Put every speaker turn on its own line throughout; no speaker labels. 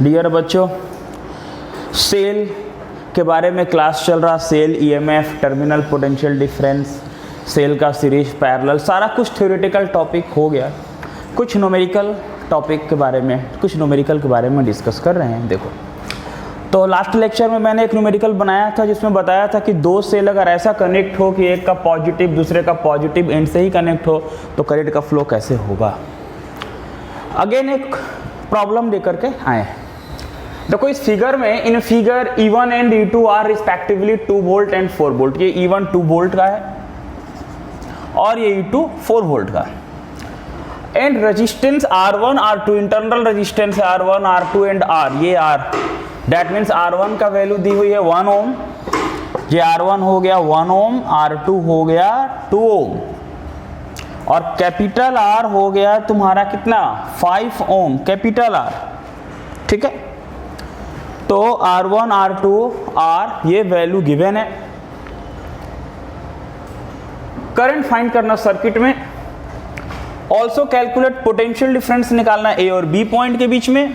Dear बच्चों, cell के बारे में क्लास चल रहा। Cell, EMF, terminal potential difference, cell का सीरीज, पैरेलल, सारा कुछ थ्योरेटिकल टॉपिक हो गया। कुछ न्यूमेरिकल टॉपिक के बारे में, कुछ न्यूमेरिकल के बारे में डिस्कस कर रहे हैं। देखो, तो लास्ट लेक्चर में मैंने एक न्यूमेरिकल बनाया था जिसमें बताया था कि दो सेल अगर ऐसा कनेक्ट हो कि एक का पॉजिटिव दूसरे का पॉजिटिव एंड से ही कनेक्ट हो तो करंट का फ्लो कैसे होगा। अगेन एक प्रॉब्लम लेकर के आए। देखो इस फिगर में, in figure E1 and E2 are respectively 2 volt and 4 volt. ये E1 2 वोल्ट का है और ये E2 4 वोल्ट का। And resistance R1 R2, internal resistance है R1 R2 एंड R, ये R, दैट मीन्स R1 का वैल्यू दी हुई है 1 ओम, ये R1 हो गया 1 ओम, R2 हो गया 2 ओम और कैपिटल R हो गया तुम्हारा कितना 5 ओम, कैपिटल R। ठीक है, तो R1 R2 R ये वैल्यू गिवन है। करंट फाइंड करना सर्किट में। ऑल्सो कैलकुलेट पोटेंशियल डिफरेंस निकालना ए और बी पॉइंट के बीच में,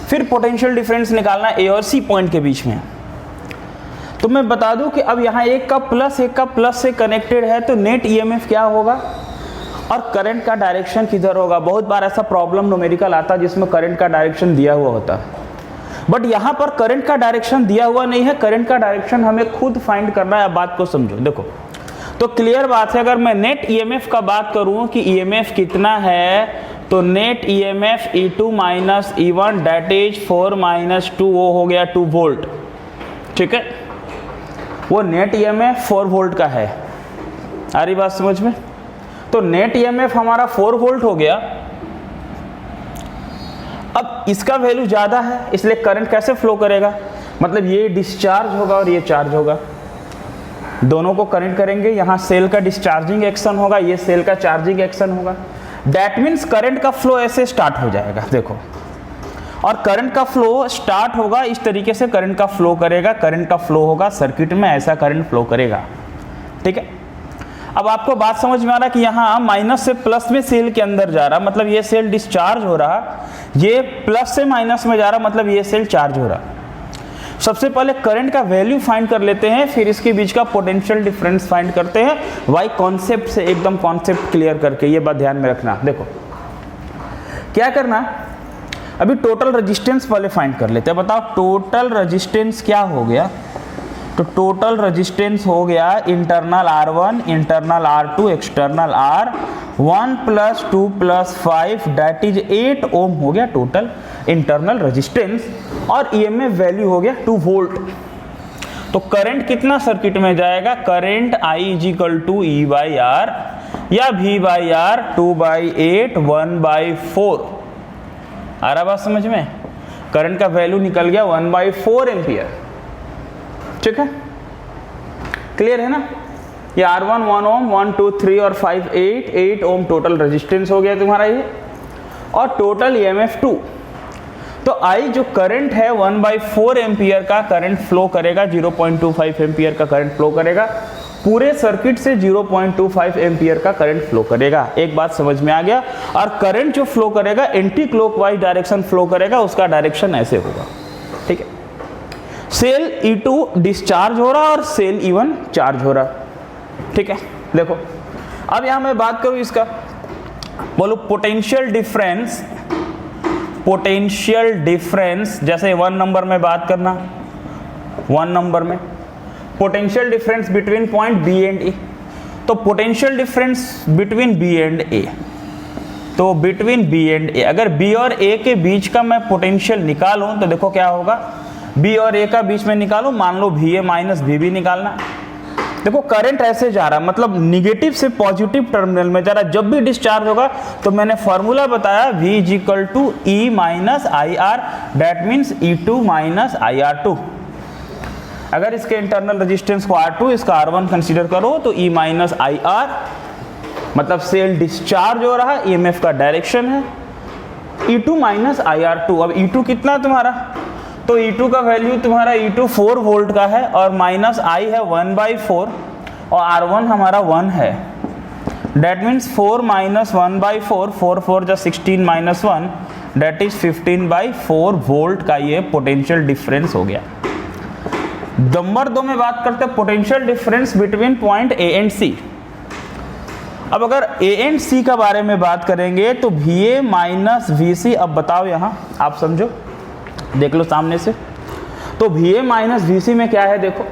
फिर पोटेंशियल डिफरेंस निकालना ए और सी पॉइंट के बीच में। तो मैं बता दूं कि अब यहाँ एक का प्लस से कनेक्टेड है तो नेट ईएमएफ क्या होगा और करंट का डायरेक्शन किधर होगा। बहुत बार ऐसा प्रॉब्लम न्यूमेरिकल आता है जिसमें करंट का डायरेक्शन दिया हुआ होता है, बट यहाँ पर करंट का डायरेक्शन दिया हुआ नहीं है। करंट का डायरेक्शन हमें खुद फाइंड करना है। बात को समझो। देखो, तो क्लियर बात है, अगर मैं नेट ईएमएफ का बात करूं कि ईएमएफ कितना है, तो net EMF E2 minus E1 that is 4 minus 2, वो हो गया 2 वोल्ट। ठीक है, वो नेट ईएमएफ 4 वोल्ट का है। आ रही बात समझ में? तो नेट ईएमएफ हमारा 4 वोल्ट हो गया। अब इसका वैल्यू ज़्यादा है इसलिए करंट कैसे फ्लो करेगा, मतलब ये डिस्चार्ज होगा और ये चार्ज होगा, दोनों को कनेक्ट करेंगे। यहाँ सेल का डिस्चार्जिंग एक्शन होगा, ये सेल का चार्जिंग एक्शन होगा। दैट मीन्स करंट का फ्लो ऐसे स्टार्ट हो जाएगा। देखो, और करंट का फ्लो स्टार्ट होगा इस तरीके से, करंट का फ्लो करेगा, करंट का फ्लो होगा सर्किट में, ऐसा करंट फ्लो करेगा। ठीक है, अब आपको बात समझ में आ रहा कि यहाँ माइनस से प्लस में सेल के अंदर जा रहा, मतलब ये सेल डिस्चार्ज हो रहा, ये प्लस से माइनस में जा रहा, मतलब ये सेल चार्ज हो रहा। सबसे पहले करंट का वैल्यू फाइंड कर लेते हैं, फिर इसके बीच का पोटेंशियल डिफरेंस फाइंड करते हैं। वाई कॉन्सेप्ट से, एकदम कॉन्सेप्ट क्लियर करके, ये बात ध्यान में रखना। देखो क्या करना, अभी टोटल रेजिस्टेंस पहले फाइंड कर लेते हैं। बताओ टोटल रेजिस्टेंस क्या हो गया। तो टोटल रेजिस्टेंस हो गया internal R1, internal R2, external R1 plus 2 plus 5 that is 8 ohm हो गया टोटल इंटरनल रेजिस्टेंस, और ईएमएफ वैल्यू हो गया 2 वोल्ट। तो करंट कितना सर्किट में जाएगा, current I is equal to E by R या V बाई R 2/8 1/4। आ रहा बात समझ में? करंट का वैल्यू निकल गया 1/4 एम्पियर। ठीक है, क्लियर है ना? ये R1 1 ओम, 1 2 3 और 5 8 ओम टोटल रेजिस्टेंस हो गया तुम्हारा ये, और टोटल ईएमएफ 2। तो I जो करंट है 1/4 एम्पियर का करंट फ्लो करेगा, 0.25 एम्पियर का करंट फ्लो करेगा, पूरे सर्किट से 0.25 एम्पियर का करंट फ्लो करेगा। एक बात समझ में आ गया। और करंट जो फ्लो करेगा एंटी क्लॉकवाइज डायरेक्शन फ्लो करेगा, उसका डायरेक्शन ऐसे होगा। ठीक है, सेल E2 डिस्चार्ज हो रहा और सेल E1 चार्ज हो रहा। ठीक है, देखो अब यहां मैं बात करूं इसका, बोलो पोटेंशियल डिफरेंस। पोटेंशियल डिफरेंस जैसे 1 नंबर में बात करना, 1 नंबर में potential difference between point B and A। तो potential difference between B and A, तो बिटवीन B एंड A, अगर B और A के बीच का मैं पोटेंशियल निकालूं तो देखो क्या होगा, B और A का बीच में निकालूं, मान लो VA माइनस VB निकालना। देखो करंट ऐसे जा रहा, मतलब निगेटिव से पॉजिटिव टर्मिनल में जा रहा। जब भी डिस्चार्ज होगा तो मैंने फॉर्मूला बताया V is equal to E minus IR, that means E2 minus IR2। अगर इसके इंटरनल रेजिस्टेंस को R2, इसका R1 कंसीडर करो तो E माइनस IR, मतलब सेल डिस्चार्ज हो रहा, ईएमएफ का डायरेक्शन है E2 माइनस IR2। अब E2 कितना तुम्हारा, तो E2 का वैल्यू तुम्हारा E2 4 वोल्ट का है और माइनस I है 1/4 और R1 हमारा 1 है। दैट मीन्स 4 माइनस 1/4, 4 4 जा 16 माइनस 1, डेट इज 15/4 वोल्ट का ये पोटेंशियल डिफरेंस हो गया। नंबर 2 में बात करते हैं potential difference between point A and C. अब अगर ए एंड सी का बारे में बात करेंगे तो VA माइनस VC, अब बताओ यहाँ आप समझो, देख लो सामने से। तो VA माइनस VC में क्या है, देखो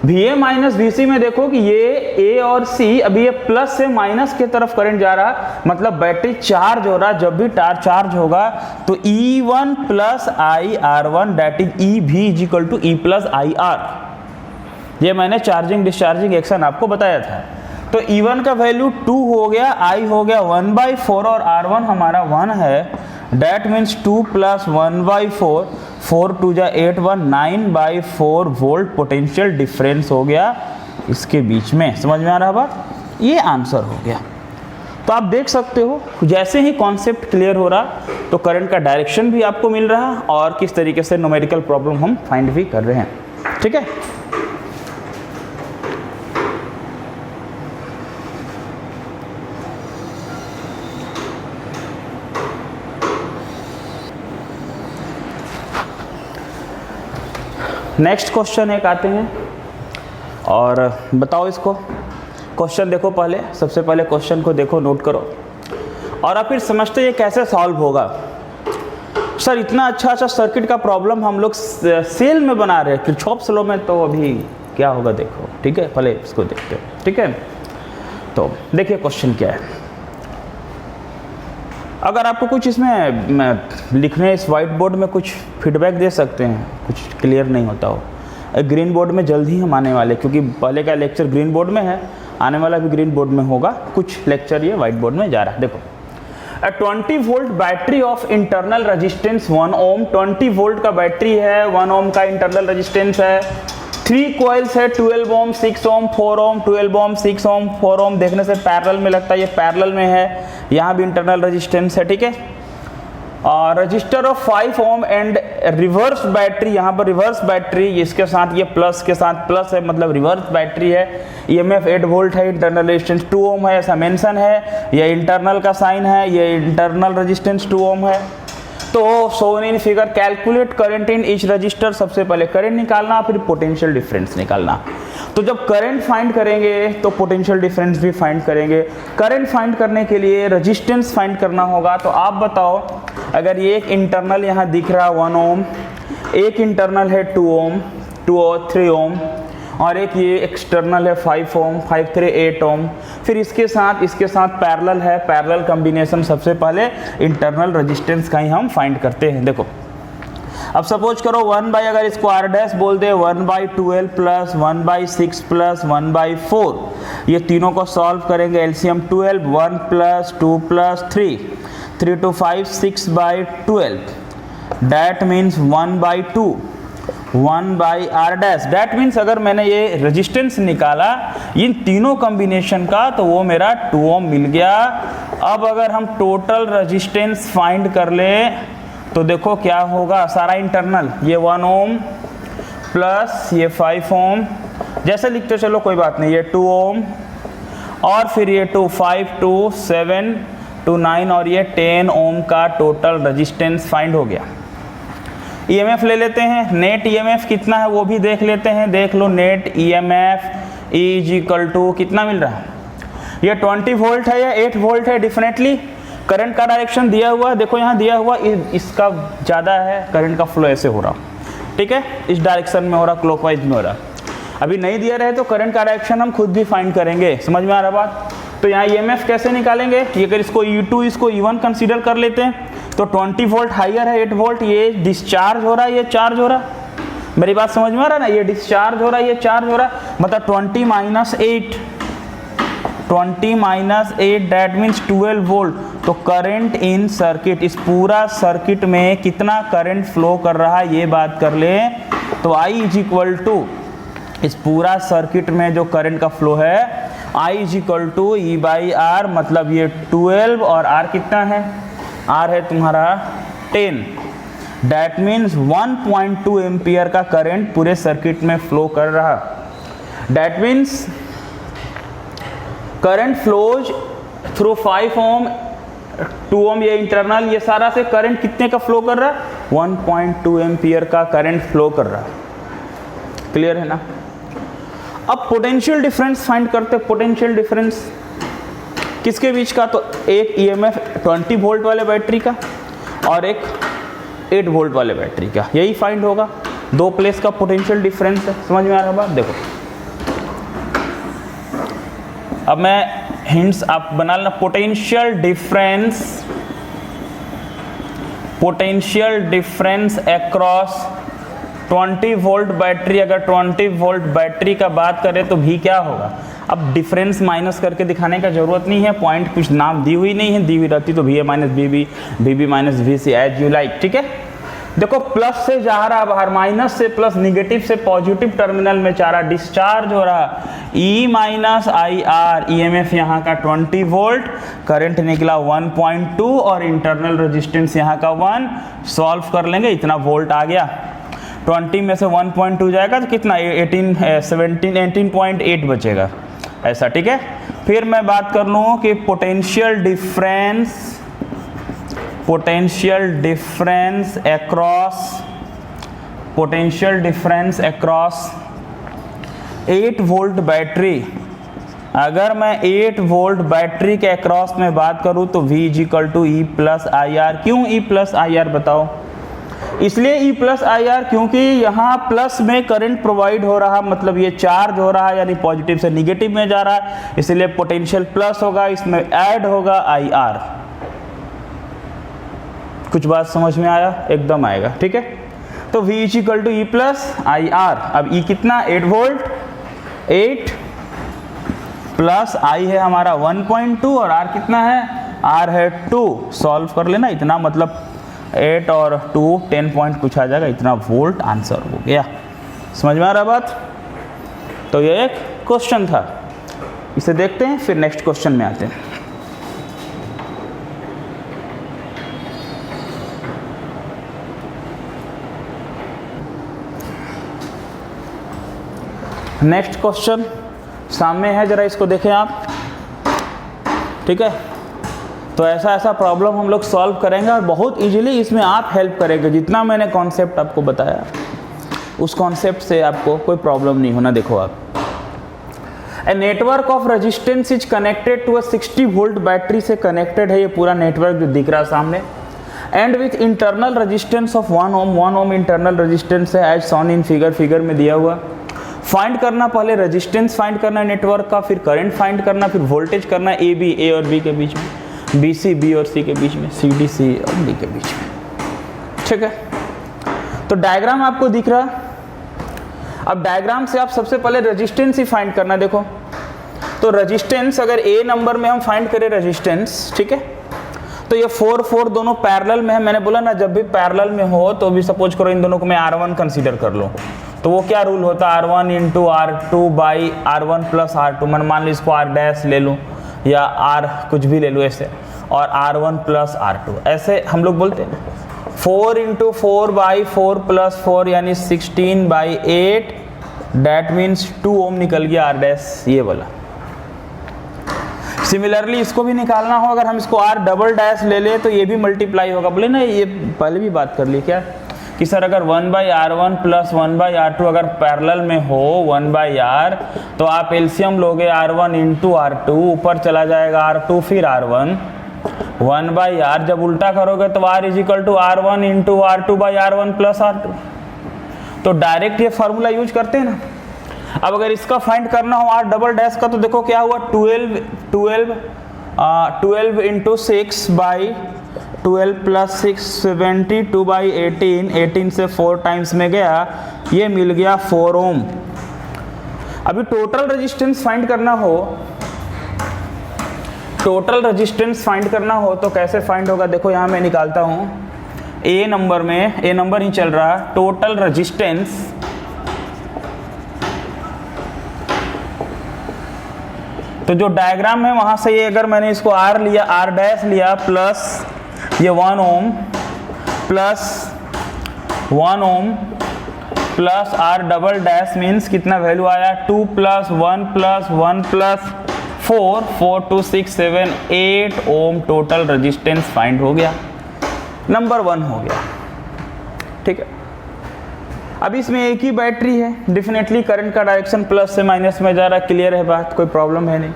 VA माइनस VC में देखो कि ये A और C, अभी ये प्लस से माइनस की तरफ करंट जा रहा, मतलब बैटरी चार्ज हो रहा। जब भी चार्ज होगा तो E1 plus IR1 that is EV is equal to E plus IR। ये मैंने चार्जिंग डिस्चार्जिंग एक्शन आपको बताया था। तो E1 का वैल्यू 2 हो गया, I हो गया 1/4 और R1 हमारा 1 है। डेट मीन्स 2 प्लस 1/4, 4 2 जा 8 1 9/4 वोल्ट पोटेंशियल डिफरेंस हो गया इसके बीच में। समझ में आ रहा बात? ये आंसर हो गया। तो आप देख सकते हो जैसे ही कॉन्सेप्ट क्लियर हो रहा तो करंट का डायरेक्शन भी आपको मिल रहा और किस तरीके से न्यूमेरिकल प्रॉब्लम हम फाइंड भी कर रहे हैं। ठीक है, नेक्स्ट क्वेश्चन एक आते हैं और बताओ इसको। क्वेश्चन देखो पहले, सबसे पहले क्वेश्चन को देखो, नोट करो और आप फिर समझते ये कैसे सॉल्व होगा। सर इतना अच्छा सर्किट का प्रॉब्लम हम लोग सेल में बना रहे हैं, किरचॉफ्स लॉ में, तो अभी क्या होगा देखो। ठीक है, पहले इसको देखते हैं। ठीक है, तो देखिए क्वेश्चन क्या है। अगर आपको कुछ इसमें लिखने इस वाइट बोर्ड में कुछ फीडबैक दे सकते हैं, कुछ क्लियर नहीं होता हो। ग्रीन बोर्ड में जल्द ही हम आने वाले, क्योंकि पहले का लेक्चर ग्रीन बोर्ड में है, आने वाला भी ग्रीन बोर्ड में होगा। कुछ लेक्चर ये वाइट बोर्ड में जा रहा है। देखो, uh 20 volt battery of internal resistance 1 ohm, 20 volt का बैटरी है, 1 ओम का इंटरनल रेजिस्टेंस है। 3 कॉइल्स है, 12 ओम 6 ओम 4 ओम 12 ओम 6 ओम 4 ओम। देखने से पैरेलल में लगता है, ये पैरेलल में है, यहाँ भी इंटरनल रेजिस्टेंस है। ठीक है, और register of 5 ohm and reverse battery, यहाँ पर रिवर्स बैटरी, इसके साथ ये प्लस के साथ प्लस है, मतलब रिवर्स बैटरी है। EMF 8 वोल्ट है, इंटरनल रेजिस्टेंस 2 ओम है, ऐसा मेंशन है। ये इंटरनल का साइन है, ये इंटरनल रेजिस्टेंस 2 ओम है। तो shown in figure calculate current in each resistor. सबसे पहले करंट निकालना, फिर पोटेंशियल डिफरेंस निकालना। तो जब करंट फाइंड करेंगे तो पोटेंशियल डिफरेंस भी फाइंड करेंगे। करंट फाइंड करने के लिए रेजिस्टेंस फाइंड करना होगा। तो आप बताओ, अगर ये एक इंटरनल यहाँ दिख रहा 1 ओम, एक इंटरनल है 2 ओम 2 और 3 ओम, और एक ये एक्सटर्नल है 5 ओम 5 3 8 ओम। फिर इसके साथ पैरेलल है, पैरेलल कॉम्बिनेशन। सबसे पहले इंटरनल रेजिस्टेंस का ही हम फाइंड करते हैं। देखो, अब सपोज करो 1 बाई, अगर इसको R डैश बोल दे, 1/12 प्लस 1/6 प्लस 1/4, ये तीनों को सॉल्व करेंगे। LCM 12, 1 plus 2 plus 3 3 to 5 6/12, that means 1/2 1/R dash. That means अगर मैंने ये रेजिस्टेंस निकाला इन तीनों कॉम्बिनेशन का तो वो मेरा 2 ओम मिल गया। अब अगर हम टोटल रेजिस्टेंस फाइंड कर ले तो देखो क्या होगा, सारा इंटरनल, ये 1 ओम प्लस ये 5 ओम, जैसे लिखते चलो कोई बात नहीं, ये 2 ओम और फिर ये 2 5 2 7 2 9 और ये 10 ओम का टोटल रेजिस्टेंस फाइंड हो गया। EMF ले लेते हैं, नेट EMF कितना है वो भी देख लेते हैं। देख लो, net EMF is equal to कितना मिल रहा है, ये 20 वोल्ट है या 8 वोल्ट है। डेफिनेटली करंट का डायरेक्शन दिया हुआ है, देखो यहाँ दिया हुआ, इसका ज़्यादा है, करंट का फ्लो ऐसे हो रहा। ठीक है, इस डायरेक्शन में हो रहा, क्लॉकवाइज में हो रहा। अभी नहीं दिया रहे तो करंट का डायरेक्शन हम खुद भी फाइंड करेंगे। समझ में आ रहा बात? तो यहाँ EMF कैसे निकालेंगे, ये अगर इसको E2 इसको E1 कंसीडर कर लेते हैं तो 20 वोल्ट हाइयर है 8 वोल्ट, ये डिस्चार्ज हो रहा है, ये चार्ज हो रहा। मेरी बात समझ में आ रहा है ना, ये डिस्चार्ज हो रहा है, ये चार्ज हो रहा, मतलब 20 माइनस 8 दैट मीन्स 12 वोल्ट। तो करंट इन सर्किट, इस पूरा सर्किट में कितना करंट फ्लो कर रहा है ये बात कर ले तो I इज इक्वल टू, इस पूरा सर्किट में जो करंट का फ्लो है I is equal to E/R, मतलब ये 12 और R कितना है, R है तुम्हारा 10, डैट मीन्स 1.2 एम्पियर का करंट पूरे सर्किट में फ्लो कर रहा। That means current flows through 5 ओम 2 ओम ये इंटरनल, ये सारा से करंट कितने का फ्लो कर रहा है, 1.2 एम्पियर का करंट फ्लो कर रहा है। क्लियर है ना। अब पोटेंशियल डिफरेंस फाइंड करते हैं। पोटेंशियल डिफरेंस किसके बीच का, तो एक ईएमएफ 20 वोल्ट वाले बैटरी का और एक 8 वोल्ट वाले बैटरी का, यही फाइंड होगा। दो प्लेस का पोटेंशियल डिफरेंस है। समझ में आ रहा बात। देखो अब मैं हिंट्स आप बना लेना। Potential difference across 20 volt battery. अगर 20 वोल्ट बैटरी का बात करें तो भी क्या होगा, अब डिफरेंस माइनस करके दिखाने का जरूरत नहीं है, पॉइंट कुछ नाम दी हुई नहीं है, दी हुई रहती तो VA minus VB minus VC as you like. ठीक है, देखो प्लस से जा रहा बाहर, माइनस से प्लस, निगेटिव से पॉजिटिव टर्मिनल में जा रहा, डिस्चार्ज हो रहा, E माइनस IR, EMF यहाँ का 20 वोल्ट, करंट निकला 1.2 और इंटरनल रेजिस्टेंस यहाँ का 1। सॉल्व कर लेंगे, इतना वोल्ट आ गया। 20 में से 1.2 जाएगा तो कितना, 18.8 बचेगा ऐसा। ठीक है, फिर मैं बात कर लूँ कि potential difference across 8 volt battery. अगर मैं 8 वोल्ट बैटरी के अक्रॉस में बात करूं तो V = E प्लस IR। क्यों E प्लस IR बताओ, इसलिए E प्लस IR क्योंकि यहाँ प्लस में करंट प्रोवाइड हो रहा, मतलब ये चार्ज हो रहा है, यानी पॉजिटिव से निगेटिव में जा रहा है, इसलिए पोटेंशियल प्लस होगा, इसमें ऐड होगा IR। कुछ बात समझ में आया, एकदम आएगा। ठीक है, तो V = E प्लस IR। अब E कितना, 8 वोल्ट, 8 प्लस I है हमारा 1.2 और R कितना है, R है 2। सॉल्व कर लेना, इतना मतलब 8 और 2 10 पॉइंट कुछ आ जाएगा, इतना वोल्ट आंसर हो गया। समझ में आ रहा बात। तो ये एक क्वेश्चन था, इसे देखते हैं फिर नेक्स्ट क्वेश्चन में आते हैं। नेक्स्ट क्वेश्चन सामने है, जरा इसको देखें आप। ठीक है, तो ऐसा प्रॉब्लम हम लोग सॉल्व करेंगे और बहुत इजीली इसमें आप हेल्प करेंगे। जितना मैंने कॉन्सेप्ट आपको बताया उस कॉन्सेप्ट से आपको कोई प्रॉब्लम नहीं होना। देखो आप, a network of resistance is connected to a 60 volt battery से कनेक्टेड है, ये पूरा नेटवर्क जो दिख रहा है सामने, and with internal resistance of 1 ohm internal resistance है एज शॉन इन फिगर में दिया हुआ। फाइंड करना, पहले रेजिस्टेंस फाइंड करना नेटवर्क का, फिर करंट फाइंड करना, फिर वोल्टेज करना ए और बी के बीच में, BC B और C के बीच में, CD C और D के बीच में। ठीक है, तो डायग्राम आपको दिख रहा। अब डायग्राम से आप सबसे पहले रेजिस्टेंस ही फाइंड करना। देखो तो रेजिस्टेंस अगर A नंबर में हम फाइंड करें रेजिस्टेंस, ठीक है, तो ये 4 दोनों पैरेलल में है। मैंने बोला ना, जब भी पैरेलल में हो तो भी सपोज करो इन दोनों को मैं R1 कंसीडर कर लो, तो वो क्या रूल होता है, R1 × R2 by R1 plus R2। मैं मान लो इसको R' ले लूँ या R कुछ भी ले लूँ ऐसे, और R1 प्लस R2 ऐसे हम लोग बोलते हैं ना। 4 × 4 बाई 4 प्लस 4 यानी 16/8, डैट मीन्स 2 ओम निकल गया R', ये बोला। सिमिलरली इसको भी निकालना हो, अगर हम इसको R" ले ले तो ये भी मल्टीप्लाई होगा। बोले ना, ये पहले भी बात कर ली क्या कि सर अगर 1/R1 प्लस 1/R2 अगर पैरेलल में हो 1/R, तो आप एलसीएम लोगे R1 × R2, ऊपर चला जाएगा R2 फिर R1, 1/R। जब उल्टा करोगे तो R = R1 × R2/R1 plus R2। तो डायरेक्ट ये फार्मूला यूज करते हैं ना। अब अगर इसका फाइंड करना हो R" का, तो देखो क्या हुआ, 12 × 6/12 प्लस 6 72/18, 18 से 4 टाइम्स में गया, ये मिल गया 4 ओम। अभी टोटल रेजिस्टेंस फाइंड करना हो, तो कैसे फाइंड होगा, देखो यहाँ मैं निकालता हूँ। ए नंबर ही चल रहा, टोटल रेजिस्टेंस तो जो डायग्राम है वहां से ये, अगर मैंने इसको R लिया प्लस ये 1 ohm plus 1 ohm plus R" means कितना वैल्यू आया, 2 + 1 + 1 + 4 4 2 6 7 8 ओम टोटल रेजिस्टेंस फाइंड हो गया, नंबर 1 हो गया। ठीक है, अब इसमें एक ही बैटरी है, डेफिनेटली करंट का डायरेक्शन प्लस से माइनस में जा रहा है, क्लियर है बात, कोई प्रॉब्लम है नहीं।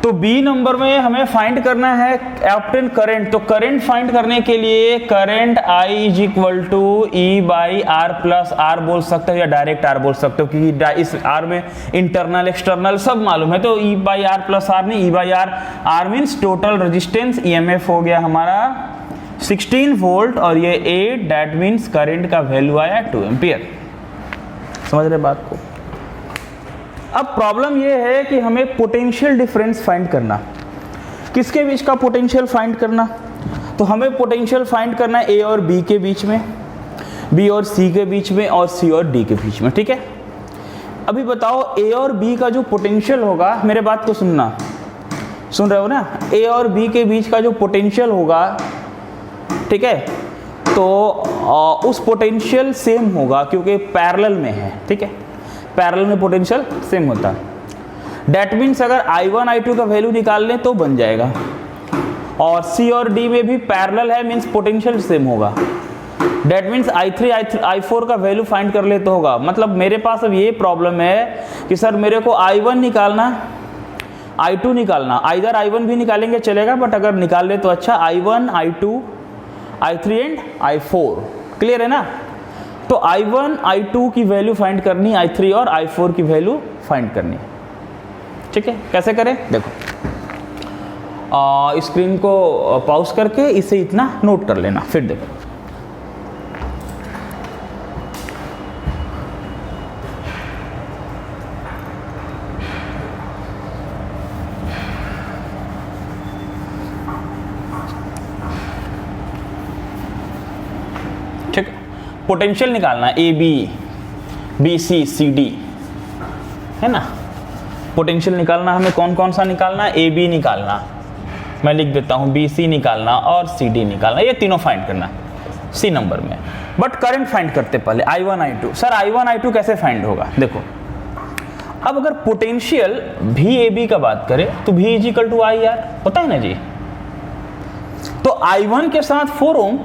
तो बी नंबर में हमें फाइंड करना है ऑब्टेन करंट। तो करंट फाइंड करने के लिए current I is equal to E by R plus R बोल सकते हो या डायरेक्ट आर बोल सकते हो, क्योंकि इस आर में इंटरनल एक्सटर्नल सब मालूम है। तो E by R plus R नहीं, E by R, R means total resistance, EMF हो गया हमारा 16 वोल्ट और ये 8, दैट मीन्स करंट का वैल्यू आया 2 एम्पियर। समझ रहे बात को? अब प्रॉब्लम ये है कि हमें पोटेंशियल डिफरेंस फाइंड करना, किसके बीच का पोटेंशियल फाइंड करना? तो हमें पोटेंशियल फाइंड करना है ए और बी के बीच में, बी और सी के बीच में, और सी और डी के बीच में। ठीक है, अभी बताओ ए और बी का जो पोटेंशियल होगा, मेरे बात को सुनना, सुन रहे हो ना? ए और बी के बीच का जो पोटेंशियल होगा, ठीक है, तो उस पोटेंशियल सेम होगा क्योंकि पैरेलल में है। ठीक है, पैरेलल में पोटेंशियल सेम होता है। डेट मीन्स अगर I1 I2 का वैल्यू निकाल लें तो बन जाएगा, और C और D में भी पैरेलल है, मीन्स पोटेंशियल सेम होगा। डेट मीन्स I3 I4 का वैल्यू फाइंड कर ले तो होगा। मतलब मेरे पास अब ये प्रॉब्लम है कि सर मेरे को I1 निकालना, I2 निकालना, आइदर I1 भी निकालेंगे चलेगा, बट अगर निकाल ले तो अच्छा, I1 I2 I3 and I4, clear है ना? तो I1 I2 की वैल्यू फाइंड करनी, I3 और I4 की वैल्यू फाइंड करनी। ठीक है, कैसे करें देखो, स्क्रीन को पॉज करके इसे इतना नोट कर लेना, फिर देखो। ठीक, पोटेंशियल निकालना A B C C D, है ना? पोटेंशियल निकालना हमें कौन कौन सा निकालना है? ए बी निकालना, मैं लिख देता हूँ, बी सी निकालना और सी डी निकालना, ये तीनों फाइंड करना सी नंबर में। बट करंट फाइंड करते पहले I1 I2। Sir I1 I2 कैसे फाइंड होगा? देखो, अब अगर पोटेंशियल भी ए बी का बात करें तो V is equal to I R होता है ना जी। तो I1 के साथ 4 ओम,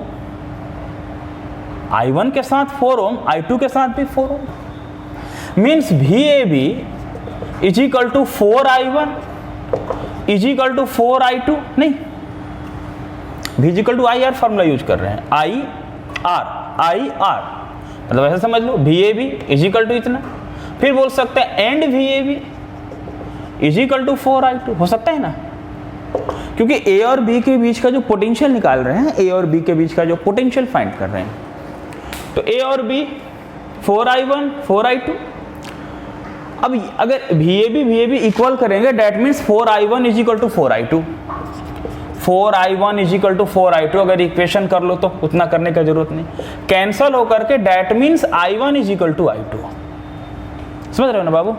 I1 के साथ 4 ओम, I2 के साथ भी 4 ohm, means VAB is equal to 4I1 is equal to 4I2, नहीं, V is equal to IR formula use कर रहे हैं, IR, मतलब ऐसा समझ लो, VAB इज इक्वल टू इतना, फिर बोल सकते हैं and VAB is equal to 4I2, हो सकता है ना? क्योंकि A और B के बीच का जो पोटेंशियल निकाल रहे हैं, A और B के बीच का जो पोटेंशियल फाइंड कर रहे हैं, तो A और B 4I1 4I2। अब अगर VAB इक्वल करेंगे, that means 4I1 is equal to 4I2, 4I1 is equal to 4I2। अगर इक्वेशन कर लो तो उतना करने का जरूरत नहीं, कैंसल होकर के that means I1 is equal to I2। समझ रहे हो ना बाबू?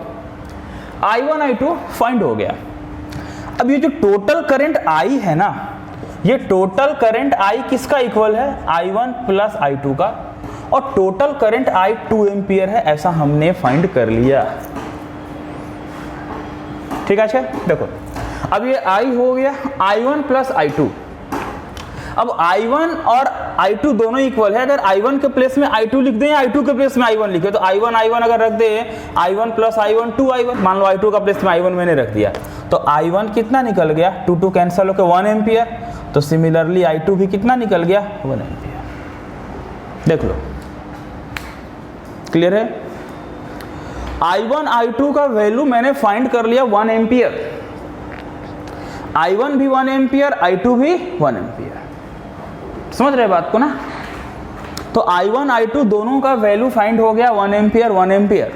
I1 I2 फाइंड हो गया। अब ये जो टोटल करंट I है ना, ये टोटल करंट I किसका इक्वल है? I1 प्लस I2 का, और टोटल करंट I 2 एम्पियर है, ऐसा हमने फाइंड कर लिया। ठीक है, देखो अब ये I हो गया I1 प्लस I2। अब I1 और I2 दोनों इक्वल है। अगर I1 के प्लेस में I2 लिख दें, I2 के प्लेस में I1 लिखे, तो I1 अगर रख दे, I1 प्लस I1 2I1, मान लो I2 का प्लेस में I1 मैंने रख दिया, तो I1 कितना निकल गया? 2 कैंसिल होकर 1 एम्पियर। तो सिमिलरली I2 भी कितना निकल गया? 1 एम्पियर। देख लो, क्लियर है? I1 I2 का वैल्यू मैंने फाइंड कर लिया 1 एम्पियर, I1 भी 1 एम्पियर, I2 भी 1 एम्पियर। समझ रहे बात को ना? तो I1 I2 दोनों का वैल्यू फाइंड हो गया 1 एम्पियर 1 एम्पियर।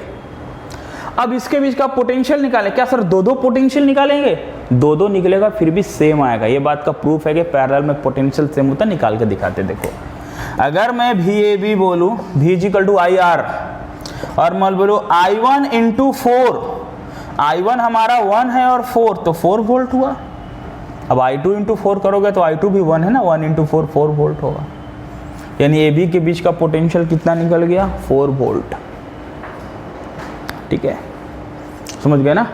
अब इसके बीच का पोटेंशियल निकालें। क्या सर दो पोटेंशियल निकालेंगे? दो निकलेगा, फिर भी सेम आएगा। ये बात का प्रूफ है कि पैरेलल में पोटेंशियल सेम होता है। निकाल के दिखाते, देखो। अगर मैं VAB बोलूं, V इक्वल टू IR, और मैं बोलूं I1 इंटू 4, I1 हमारा 1 है और 4, तो 4 वोल्ट हुआ। अब I2 इंटू 4 करोगे तो I2 भी 1 है ना, 1 इंटू 4 4 वोल्ट होगा। यानी AB के बीच का पोटेंशियल कितना निकल गया? 4 वोल्ट। ठीक है, समझ गए ना?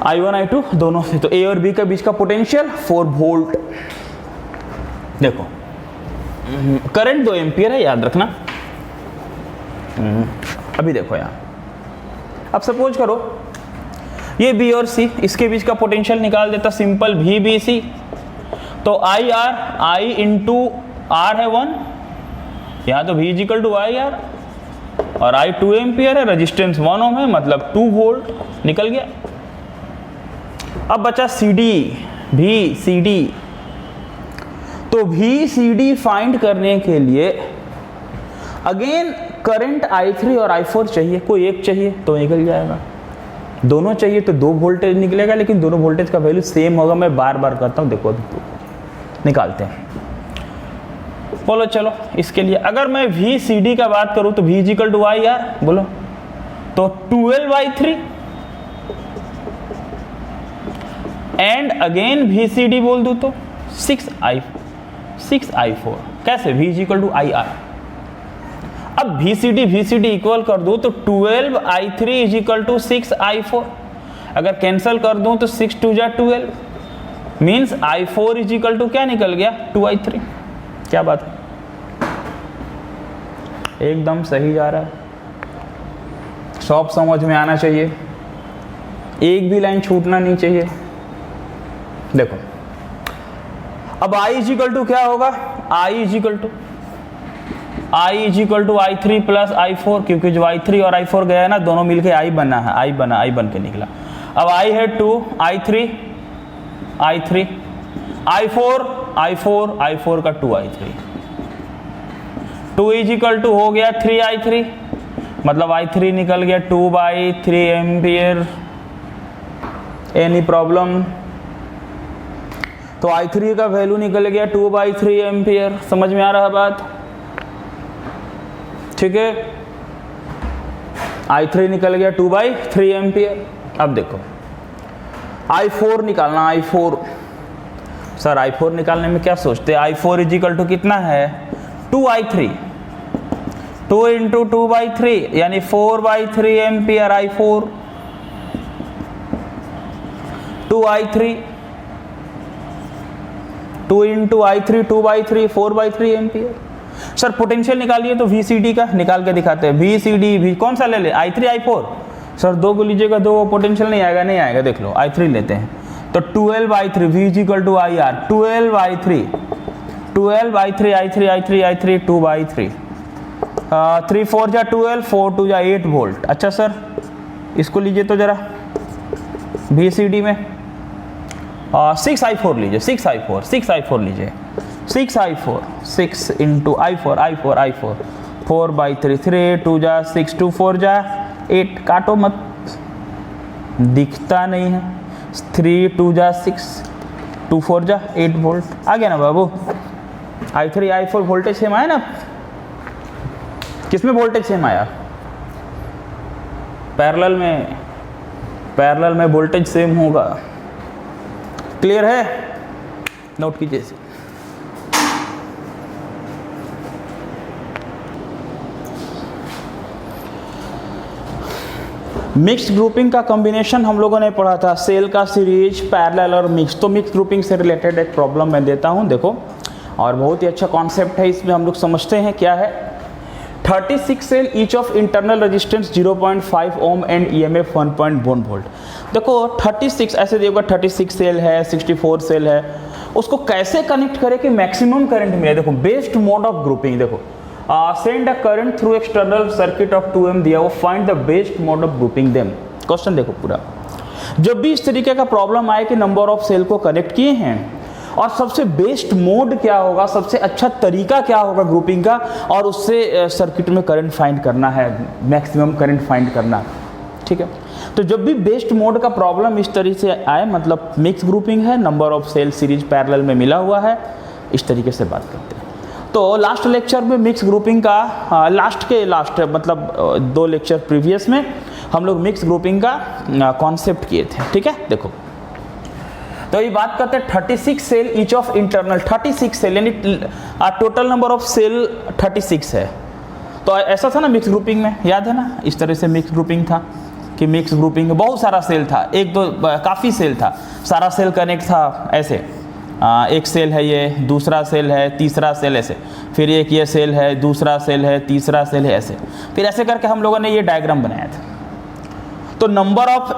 I1 I2 दोनों से। तो ए और बी के बीच का पोटेंशियल 4 वोल्ट। देखो करंट 2 एम्पियर है, याद रखना। अभी देखो यहाँ, अब सपोज करो ये बी और सी, इसके बीच का पोटेंशियल निकाल देता सिंपल, वी बी सी। तो I R, I into R है 1, यहाँ तो V is equal to I R, और आई 2 एम्पियर है, रेजिस्टेंस 1 ओम है, मतलब 2 वोल्ट निकल गया। अब बचा सी डी, भी सी डी। तो भी सी डी फाइंड करने के लिए अगेन करंट I3 और I4 चाहिए, कोई एक चाहिए तो निकल जाएगा, दोनों चाहिए तो 2 वोल्टेज निकलेगा, लेकिन दोनों वोल्टेज का वैल्यू सेम होगा। मैं बार बार करता हूँ, देखो अभी निकालते हैं। बोलो चलो, इसके लिए अगर मैं वी सी डी का बात करूँ तो V is equal to I R, बोलो तो 12/3 and again V C D बोल दूँ तो 6I4। कैसे? V is equal to I R. अब वी सी डी इक्वल कर दूं तो 12I3 इजिकल टू 6I4। अगर कैंसिल कर दूं तो 6 2 जा 12, मीन्स I4 इजिकल टू क्या निकल गया? 2I3। क्या बात है, एकदम सही जा रहा है, सब समझ में आना चाहिए, एक भी लाइन छूटना नहीं चाहिए। देखो अब I इजिकल टू क्या होगा? I is equal to I3 plus I4, क्योंकि जो I3 और I4 गया है ना, दोनों मिलके I बना है, I बन के निकला। अब I है 2, I3 I4 का 2I3, 2 इजिकल टू हो गया 3I3, मतलब I3 निकल गया 2/3 एम्पियर। Any problem? तो I3 का वैल्यू निकल गया 2/3 एम्पियर। समझ में आ रहा है बात? ठीक है, I3 निकल गया 2/3 एम्पियर। अब देखो I4 निकालना। I4 सर, I4 निकालने में क्या सोचते हैं? I4 इजिकल टू कितना है? 2I3, 2 इंटू 2/3 यानी 4/3 ampere I4, 2I3, 2 into I3 2/3 4/3 ampere. Sir potential निकालिए तो VCD का निकाल के दिखाते हैं। VCD कौन सा ले ले? I3 I4? सर दो को लीजिएगा, दो पोटेंशियल नहीं आएगा, देख लो I3 लेते हैं तो 12/3 V is equal to I R, 12/3 I3 2/3 3 4 जा 12, 4 2 जा 8 वोल्ट। अच्छा सर इसको लीजिए तो जरा VCD में 6I4 लीजिए, 6I4 लीजिए, 6I4 6 इंटू I4 4/3 3 2 जा 6 2 4 जा 8, काटो मत, दिखता नहीं है। 3 2 जा 6 2 4 जा 8 वोल्ट आ गया ना बाबू। I3 I4 वोल्टेज सेम आया ना? किसमें वोल्टेज सेम आया? पैरेलल में वोल्टेज सेम होगा। क्लियर है? नोट कीजिए। मिक्स्ड ग्रुपिंग का कॉम्बिनेशन हम लोगों ने पढ़ा था, सेल का सीरीज, पैरेलल और मिक्स। तो मिक्स ग्रुपिंग से रिलेटेड एक प्रॉब्लम मैं देता हूं, देखो, और बहुत ही अच्छा कॉन्सेप्ट है। इसमें हम लोग समझते हैं क्या है। 36 cell each of internal resistance 0.5 ohm and EMF 1.1 volt. देखो 36 ऐसे देखो, 36 सेल है, 64 सेल है, उसको कैसे कनेक्ट करें कि मैक्सिमम करंट मिले। देखो बेस्ट मोड ऑफ ग्रुपिंग, देखो send a current through external circuit of 2M दिया वो, find the best mode of grouping them. Question देखो पूरा, जब भी इस तरीके का प्रॉब्लम आए कि नंबर ऑफ सेल को कनेक्ट किए हैं और सबसे बेस्ट मोड क्या होगा, सबसे अच्छा तरीका क्या होगा ग्रुपिंग का, और उससे सर्किट में करंट फाइंड करना है, मैक्सिमम करंट फाइंड करना। ठीक है, तो जब भी बेस्ट मोड का प्रॉब्लम इस तरीके से आए, मतलब मिक्स ग्रुपिंग है, number of cell series parallel में मिला हुआ है, इस तरीके से बात करते हैं। तो लास्ट लेक्चर में मिक्स ग्रुपिंग का लास्ट मतलब 2 लेक्चर प्रीवियस में हम लोग मिक्स ग्रुपिंग का कॉन्सेप्ट किए थे। ठीक है, देखो तो ये बात करते हैं 36 cell each of internal, 36 cell यानी टोटल नंबर ऑफ सेल 36 है। तो ऐसा था ना मिक्स ग्रुपिंग में, याद है ना, इस तरह से मिक्स ग्रुपिंग था। कि मिक्स ग्रुपिंग बहुत सारा सेल था, एक दो काफ़ी सेल था, सारा सेल कनेक्ट था ऐसे, एक सेल है ये, दूसरा सेल है, तीसरा सेल ऐसे, फिर एक ये सेल है, दूसरा सेल है, तीसरा सेल है ऐसे, फिर ऐसे करके हम लोगों ने ये डायग्राम बनाया था। तो नंबर ऑफ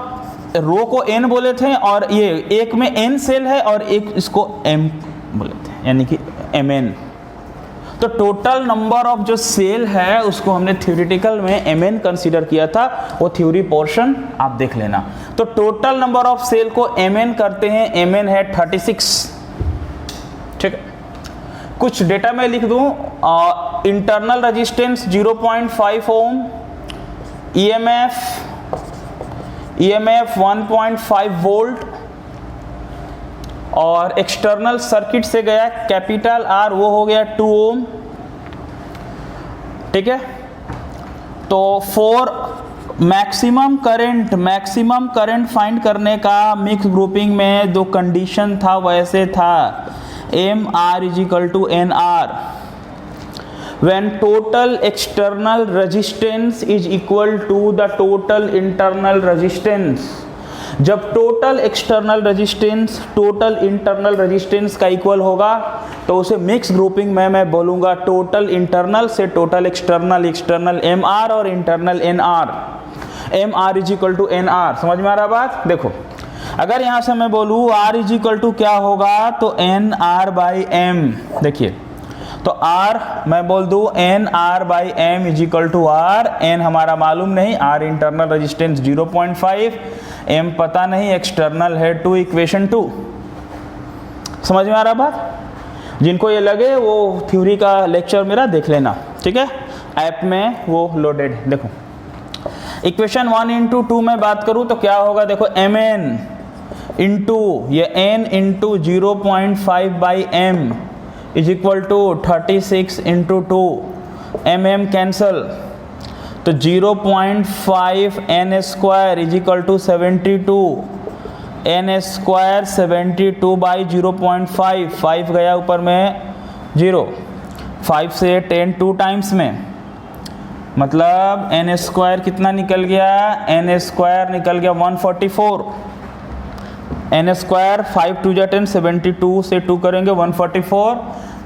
रो को n बोले थे और ये एक में n सेल है और एक इसको m बोले थे, यानी कि mn। तो टोटल नंबर ऑफ जो सेल है उसको हमने थ्योरेटिकल में mn कंसीडर किया था, वो थ्योरी पोर्शन आप देख लेना। तो टोटल नंबर ऑफ सेल को mn करते हैं, mn है 36, ठीक है। कुछ डेटा मैं लिख दूं, इंटरनल रेजिस्टेंस 0.5 ओम, EMF 1.5 वोल्ट, और एक्सटर्नल सर्किट से गया कैपिटल R, वो हो गया 2 ओम, ठीक है। तो फॉर मैक्सिमम करंट फाइंड करने का मिक्स ग्रुपिंग में जो कंडीशन था वैसे था, MR = NR when total external resistance is equal to the total internal resistance। जब total external resistance total internal resistance का इक्वल होगा तो उसे मिक्स ग्रुपिंग में मैं बोलूँगा टोटल इंटरनल से टोटल एक्सटर्नल, एक्सटर्नल MR और इंटरनल NR, MR = NR। समझ में आ रहा बात? देखो अगर यहाँ से मैं बोलूँ R = क्या होगा तो NR/M, देखिए तो R मैं बोल दूँ NR/M = R, N हमारा मालूम नहीं, R इंटरनल रेजिस्टेंस 0.5, M पता नहीं, एक्सटर्नल है 2, इक्वेशन 2। समझ में आ रहा बात? जिनको ये लगे वो थ्योरी का लेक्चर मेरा देख लेना, ठीक है, ऐप में वो लोडेड। देखो इक्वेशन 1 × 2 में बात करूँ तो क्या होगा, देखो Mn इंटू ये N into 0.5/M = 36 × 2, mm cancel, तो 0.5 n² = 72, n² 72/0.5, 5 गया ऊपर में 0, 5 से 10 2 टाइम्स में, मतलब n² कितना निकल गया, n² निकल गया 144, n² 5 2 10, 72 से 2 करेंगे 144,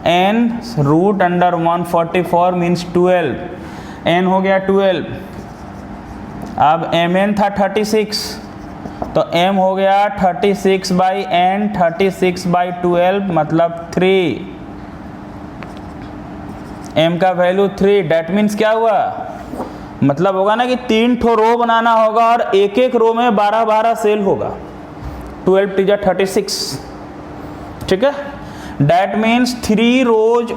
n √144 मीन्स 12, n हो गया 12। अब mn था 36, तो m हो गया 36/n, 36/12 मतलब 3, m का वैल्यू 3। डैट मीन्स क्या हुआ, मतलब होगा ना कि 3 ठो रो बनाना होगा और एक एक रो में 12-12 सेल होगा, 12 × 36, ठीक है। That means 3 rows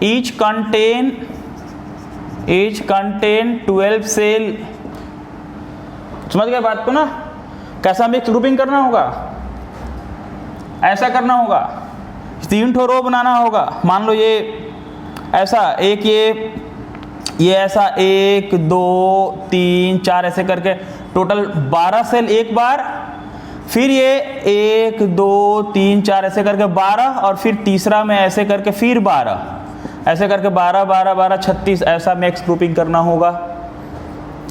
each contain 12 cell. समझ गए बात को ना? कैसा मिक्स ग्रुपिंग करना होगा, ऐसा करना होगा, 3 ठो रो बनाना होगा। मान लो ये ऐसा, एक ये ऐसा 1 2 3 4 ऐसे करके टोटल 12 सेल एक बार, फिर ये 1 2 3 4 ऐसे करके 12, और फिर तीसरा में ऐसे करके फिर 12, ऐसे करके 12 12 12 36, ऐसा मिक्स ग्रुपिंग करना होगा।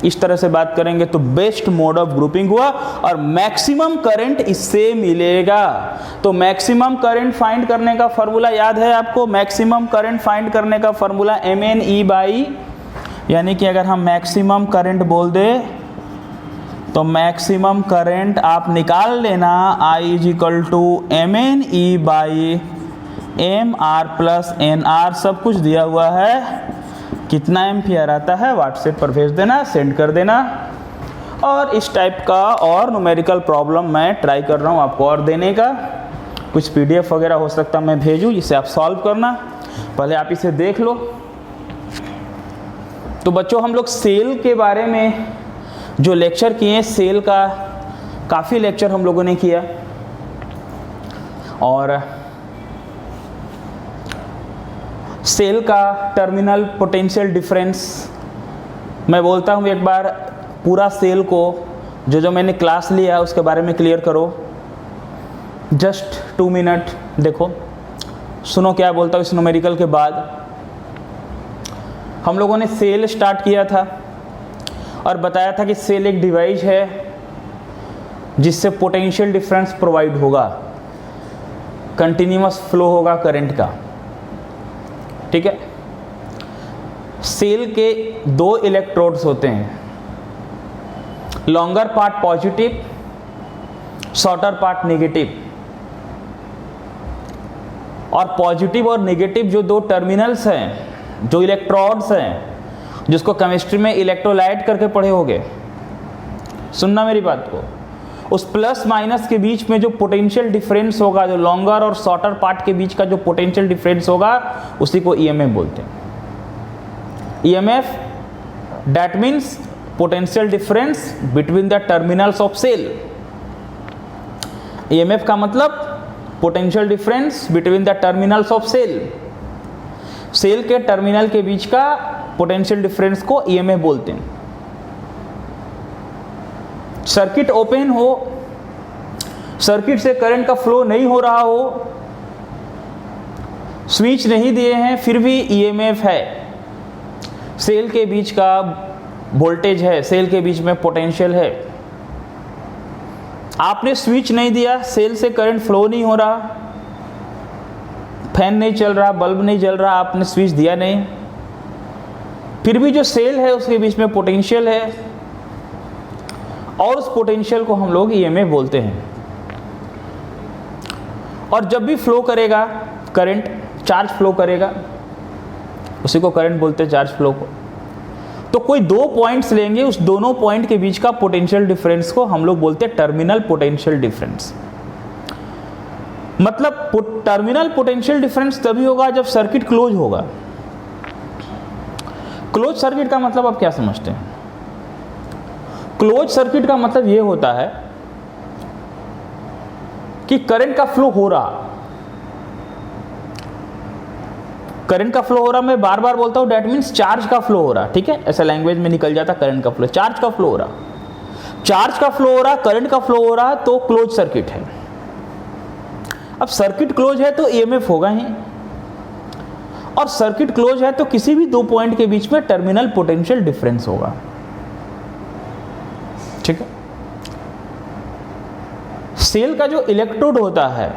इस तरह से बात करेंगे तो बेस्ट मोड ऑफ ग्रुपिंग हुआ और मैक्सिमम करंट इससे मिलेगा। तो मैक्सिमम करंट फाइंड करने का फॉर्मूला याद है आपको? मैक्सिमम करंट फाइंड करने का फॉर्मूला MnE/, यानी कि अगर हम मैक्सिमम करंट बोल दे तो मैक्सिमम करंट आप निकाल लेना, I = MnE/MR + NR, सब कुछ दिया हुआ है। कितना एम्पियर आता है व्हाट्सएप पर भेज देना, सेंड कर देना। और इस टाइप का और न्यूमेरिकल प्रॉब्लम मैं ट्राई कर रहा हूँ आपको और देने का। कुछ PDF वगैरह हो सकता मैं भेजूँ जिसे आप सॉल्व करना, पहले आप इसे देख लो। तो बच्चों हम लोग सेल के बारे में जो लेक्चर किए, सेल का काफ़ी लेक्चर हम लोगों ने किया, और सेल का टर्मिनल पोटेंशियल डिफरेंस मैं बोलता हूँ एक बार, पूरा सेल को जो मैंने क्लास लिया उसके बारे में क्लियर करो। जस्ट 2 मिनट देखो, सुनो क्या बोलता हूँ। इस न्यूमेरिकल के बाद हम लोगों ने सेल स्टार्ट किया था और बताया था कि सेल एक डिवाइस है जिससे पोटेंशियल डिफरेंस प्रोवाइड होगा, कंटिन्यूअस फ्लो होगा करंट का। ठीक है, सेल के 2 इलेक्ट्रोड्स होते हैं, longer part positive, shorter part negative. और पॉजिटिव और नेगेटिव जो 2 टर्मिनल्स हैं, जो इलेक्ट्रोड्स हैं, जिसको केमिस्ट्री में इलेक्ट्रोलाइट करके पढ़े होगे, सुनना मेरी बात को, उस प्लस माइनस के बीच में जो पोटेंशियल डिफरेंस होगा, जो लॉन्गर और शॉर्टर पार्ट के बीच का जो पोटेंशियल डिफरेंस होगा, उसी को ईएमएफ बोलते हैं। EMF that means potential difference between the terminals of cell. EMF का मतलब potential difference between the terminals of cell. Cell के टर्मिनल के बीच का पोटेंशियल डिफरेंस को ईएमएफ बोलते हैं। सर्किट ओपन हो, सर्किट से करंट का फ्लो नहीं हो रहा हो, स्विच नहीं दिए हैं, फिर भी ईएमएफ है। सेल के बीच का वोल्टेज है, सेल के बीच में पोटेंशियल है। आपने स्विच नहीं दिया, सेल से करंट फ्लो नहीं हो रहा, फैन नहीं चल रहा, बल्ब नहीं जल रहा, आपने स्विच दिया नहीं, फिर भी जो सेल है उसके बीच में पोटेंशियल है, और उस पोटेंशियल को हम लोग ईएमएफ बोलते हैं। और जब भी फ्लो करेगा करंट, चार्ज फ्लो करेगा, उसी को करंट बोलते हैं, चार्ज फ्लो को। तो कोई 2 पॉइंट्स लेंगे, उस दोनों पॉइंट के बीच का पोटेंशियल डिफरेंस को हम लोग बोलते हैं टर्मिनल पोटेंशियल डिफरेंस। मतलब टर्मिनल पोटेंशियल डिफरेंस तभी होगा जब सर्किट क्लोज होगा। क्लोज सर्किट का मतलब आप क्या समझते हैं? क्लोज सर्किट का मतलब यह होता है कि करंट का फ्लो हो रहा, करंट का फ्लो हो रहा, मैं बार बार बोलता हूं, दैट मीन्स चार्ज का फ्लो हो रहा। ठीक है, ऐसा लैंग्वेज में निकल जाता करंट का फ्लो, चार्ज का फ्लो हो रहा, चार्ज का फ्लो हो रहा, करंट का फ्लो हो रहा, तो क्लोज सर्किट है। अब सर्किट क्लोज है तो ईएमएफ होगा ही, और सर्किट क्लोज है तो किसी भी 2 पॉइंट के बीच में टर्मिनल पोटेंशियल डिफरेंस होगा। ठीक है, सेल का जो इलेक्ट्रोड होता है,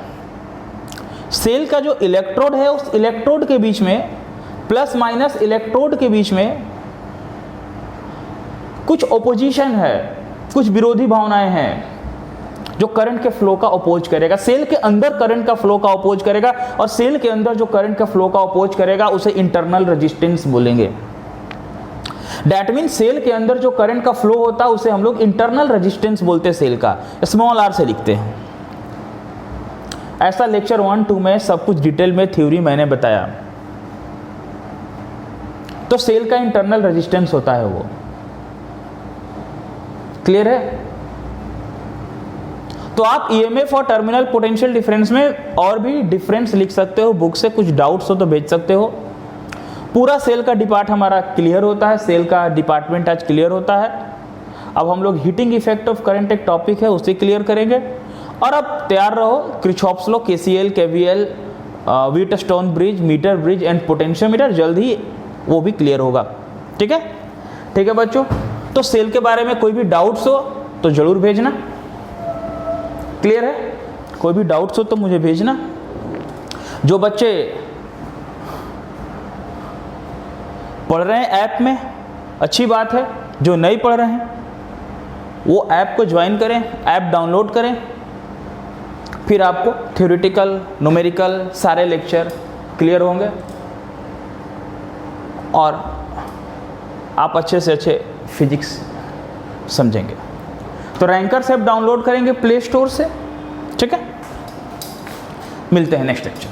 सेल का जो इलेक्ट्रोड है, उस इलेक्ट्रोड के बीच में, प्लस माइनस इलेक्ट्रोड के बीच में कुछ ओपोजिशन है, कुछ विरोधी भावनाएं हैं जो करंट के फ्लो का अपोज करेगा। सेल के अंदर करंट का फ्लो का अपोज करेगा, और सेल के अंदर जो करंट का फ्लो का अपोज करेगा उसे इंटरनल रेजिस्टेंस बोलेंगे। दैट मीन सेल के अंदर जो करंट का फ्लो होता है उसे हम लोग इंटरनल रेजिस्टेंस बोलते हैं, सेल का, स्मॉल आर से लिखते हैं। ऐसा लेक्चर 1-2 में सब कुछ डिटेल में थ्योरी मैंने बताया। तो सेल का इंटरनल रेजिस्टेंस होता है वो, क्लियर है? तो आप ईएमएफ और टर्मिनल पोटेंशियल डिफरेंस में और भी डिफरेंस लिख सकते हो, बुक से कुछ डाउट्स हो तो भेज सकते हो। पूरा सेल का डिपार्ट हमारा क्लियर होता है, सेल का डिपार्टमेंट आज क्लियर होता है। अब हम लोग हीटिंग इफेक्ट ऑफ करंट एक टॉपिक है, उसे क्लियर करेंगे। और अब तैयार रहो, Kirchhoff's law, KCL, KVL, Wheatstone bridge, metre bridge and potentiometer, जल्द ही वो भी क्लियर होगा। ठीक है, ठीक है बच्चों। तो सेल के बारे में कोई भी डाउट्स हो तो जरूर भेजना, क्लियर है? कोई भी डाउट्स हो तो मुझे भेजना। जो बच्चे पढ़ रहे हैं ऐप में, अच्छी बात है। जो नहीं पढ़ रहे हैं वो ऐप को ज्वाइन करें, ऐप डाउनलोड करें, फिर आपको थ्योरेटिकल, न्यूमेरिकल सारे लेक्चर क्लियर होंगे और आप अच्छे से अच्छे फिजिक्स समझेंगे। तो रैंकर्स ऐप डाउनलोड करेंगे प्ले स्टोर से। ठीक है, मिलते हैं नेक्स्ट लेक्चर।